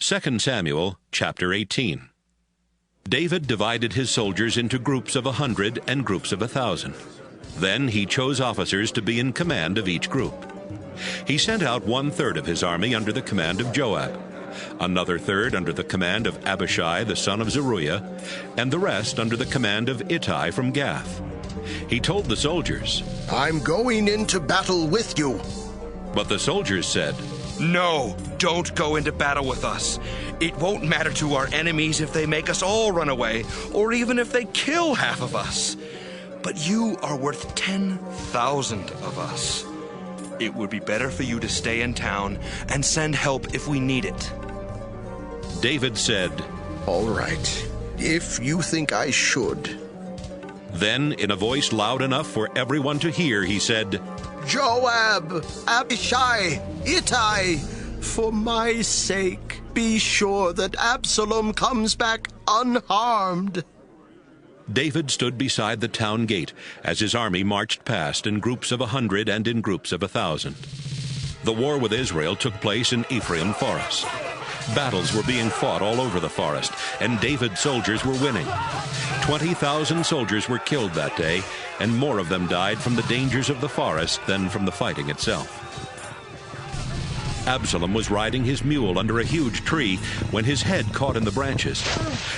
2 Samuel chapter 18. David divided his soldiers into groups of 100 and groups of 1,000. Then he chose officers to be in command of each group. He sent out 1/3 of his army under the command of Joab, another third under the command of Abishai the son of Zeruiah, and the rest under the command of Ittai from Gath. He told the soldiers, "I'm going into battle with you." But the soldiers said, "No, don't go into battle with us. It won't matter to our enemies if they make us all run away, or even if they kill half of us. But you are worth 10,000 of us. It would be better for you to stay in town and send help if we need it." David said, "All right, if you think I should." Then, in a voice loud enough for everyone to hear, he said, "Joab, Abishai, Ittai, for my sake, be sure that Absalom comes back unharmed." David stood beside the town gate as his army marched past in groups of 100 and in groups of 1,000. The war with Israel took place in Ephraim forest. Battles were being fought all over the forest, and David's soldiers were winning. 20,000 soldiers were killed that day, and more of them died from the dangers of the forest than from the fighting itself. Absalom was riding his mule under a huge tree when his head caught in the branches.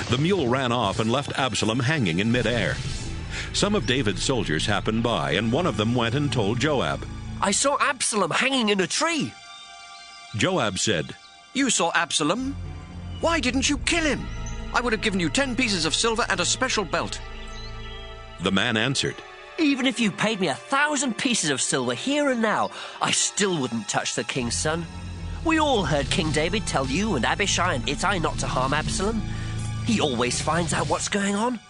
The mule ran off and left Absalom hanging in midair. Some of David's soldiers happened by, and one of them went and told Joab. "I saw Absalom hanging in a tree." Joab said, "You saw Absalom? Why didn't you kill him? I would have given you 10 pieces of silver and a special belt." The man answered, "Even if you paid me 1,000 pieces of silver here and now, I still wouldn't touch the king's son. We all heard King David tell you and Abishai and Ittai not to harm Absalom. He always finds out what's going on.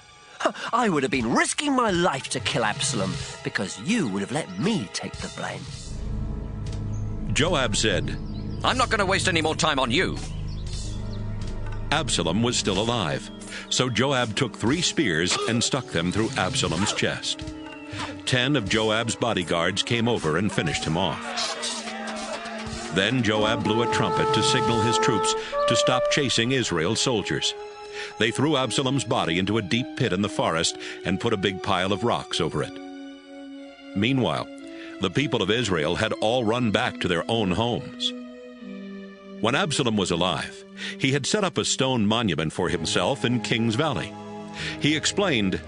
I would have been risking my life to kill Absalom because you would have let me take the blame." Joab said, "I'm not going to waste any more time on you." Absalom was still alive, so Joab took 3 spears and stuck them through Absalom's chest. 10 of Joab's bodyguards came over and finished him off. Then Joab blew a trumpet to signal his troops to stop chasing Israel's soldiers. They threw Absalom's body into a deep pit in the forest and put a big pile of rocks over it. Meanwhile, the people of Israel had all run back to their own homes. When Absalom was alive, he had set up a stone monument for himself in King's Valley. He explained,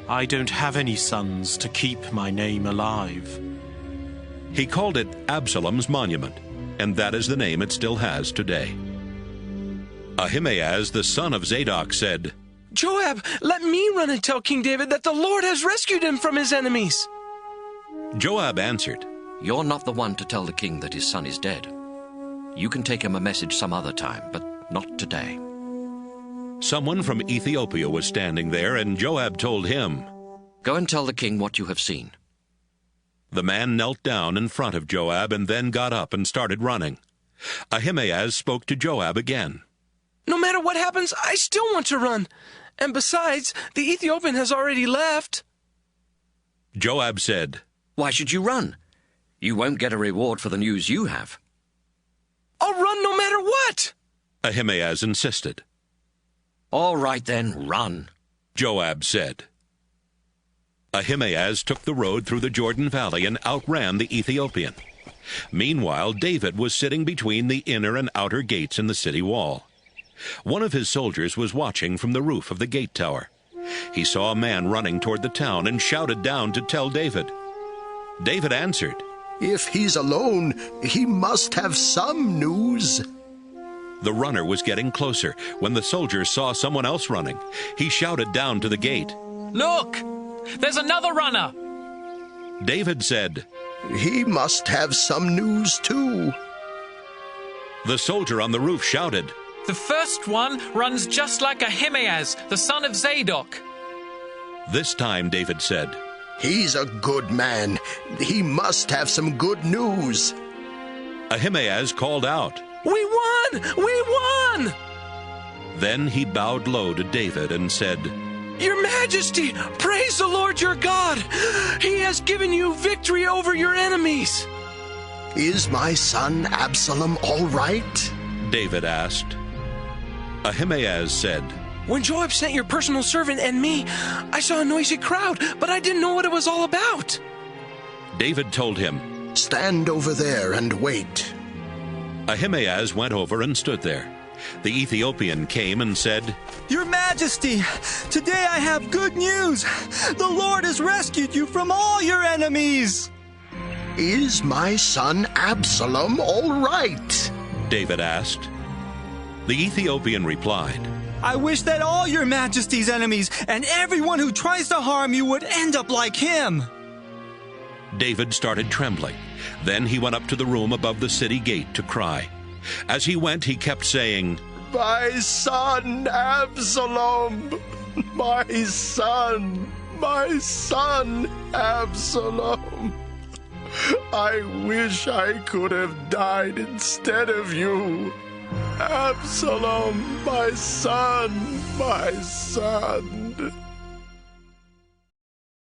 "I don't have any sons to keep my name alive." He called it Absalom's Monument, and that is the name it still has today. Ahimaaz, the son of Zadok, said, "Joab, let me run and tell King David that the Lord has rescued him from his enemies." Joab answered, "You're not the one to tell the king that his son is dead. You can take him a message some other time, but not today." Someone from Ethiopia was standing there, and Joab told him, "Go and tell the king what you have seen." The man knelt down in front of Joab and then got up and started running. Ahimaaz spoke to Joab again. "No matter what happens, I still want to run. And besides, the Ethiopian has already left." Joab said, "Why should you run? You won't get a reward for the news you have." "I'll run no matter what," Ahimaaz insisted. "All right then, run," Joab said. Ahimaaz took the road through the Jordan Valley and outran the Ethiopian. Meanwhile, David was sitting between the inner and outer gates in the city wall. One of his soldiers was watching from the roof of the gate tower. He saw a man running toward the town and shouted down to tell David. David answered, "If he's alone, he must have some news." The runner was getting closer when the soldier saw someone else running. He shouted down to the gate, "Look! There's another runner!" David said, "He must have some news too." The soldier on the roof shouted, "The first one runs just like Ahimaaz, the son of Zadok." This time David said, "He's a good man. He must have some good news." Ahimaaz called out, "We won! We won!" Then he bowed low to David and said, "Your Majesty, praise the Lord your God. He has given you victory over your enemies." "Is my son Absalom all right?" David asked. Ahimaaz said, When Joab sent your personal servant and me, I saw a noisy crowd, but I didn't know what it was all about. David told him, Stand over there and wait. Ahimaaz went over and stood there. The Ethiopian came and said, Your Majesty, today I have good news. The Lord has rescued you from all your enemies. Is my son Absalom all right? David asked. The Ethiopian replied, I wish that all your Majesty's enemies and everyone who tries to harm you would end up like him. David started trembling. Then he went up to the room above the city gate to cry. As he went, he kept saying, My son Absalom! My son Absalom! I wish I could have died instead of you. Absalom, my son, my son.